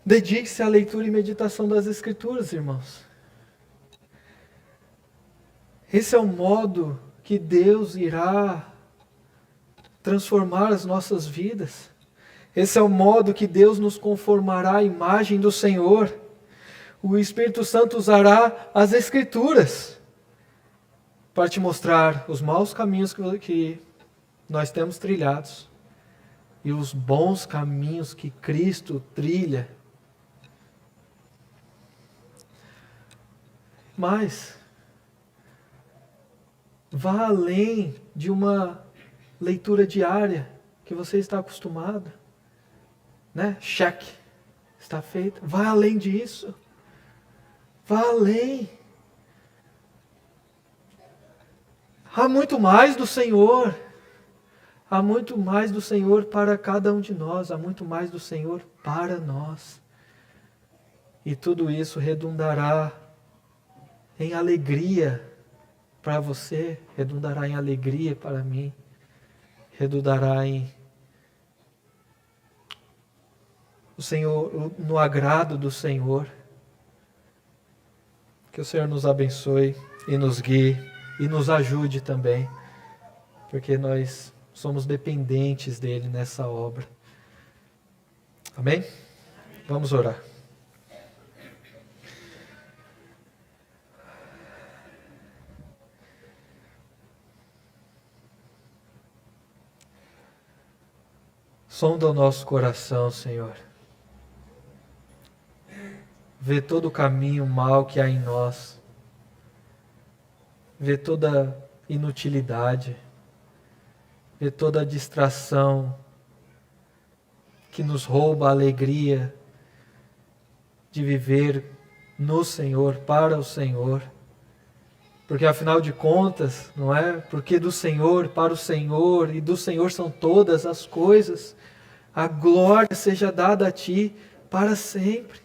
Speaker 1: dedique-se à leitura e meditação das Escrituras, irmãos. Esse é o modo que Deus irá transformar as nossas vidas. Esse é o modo que Deus nos conformará à imagem do Senhor. O Espírito Santo usará as Escrituras para te mostrar os maus caminhos que nós temos trilhados e os bons caminhos que Cristo trilha. Mas vá além de uma leitura diária que você está acostumado, né? Cheque, está feito. Vá além disso. Vá além. Há muito mais do Senhor. Há muito mais do Senhor para cada um de nós. Há muito mais do Senhor para nós. E tudo isso redundará em alegria para você, redundará em alegria para mim, redundará em o Senhor, no agrado do Senhor. Que o Senhor nos abençoe e nos guie e nos ajude também, porque nós somos dependentes dele nessa obra. Amém? Vamos orar. Sonda o nosso coração, Senhor. Vê todo o caminho mau que há em nós. Vê toda inutilidade. Vê toda a distração que nos rouba a alegria de viver no Senhor, para o Senhor. Porque afinal de contas, não é? Porque do Senhor, para o Senhor, e do Senhor são todas as coisas. A glória seja dada a Ti para sempre.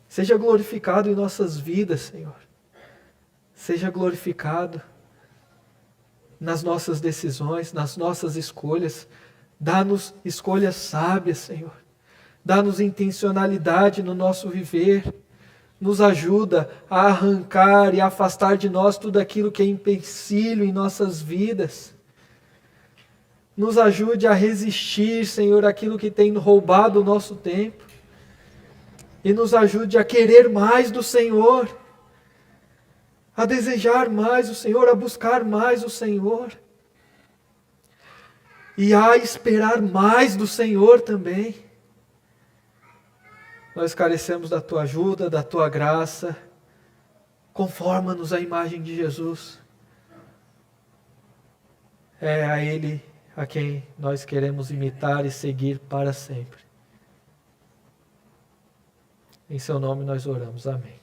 Speaker 1: Seja glorificado em nossas vidas, Senhor. Seja glorificado nas nossas decisões, nas nossas escolhas. Dá-nos escolhas sábias, Senhor. Dá-nos intencionalidade no nosso viver. Nos ajuda a arrancar e a afastar de nós tudo aquilo que é empecilho em nossas vidas. Nos ajude a resistir, Senhor, àquilo que tem roubado o nosso tempo. E nos ajude a querer mais do Senhor. A desejar mais o Senhor, a buscar mais o Senhor. E a esperar mais do Senhor também. Nós carecemos da Tua ajuda, da Tua graça. Conforma-nos à imagem de Jesus. É a Ele a quem nós queremos imitar e seguir para sempre. Em Seu nome nós oramos. Amém.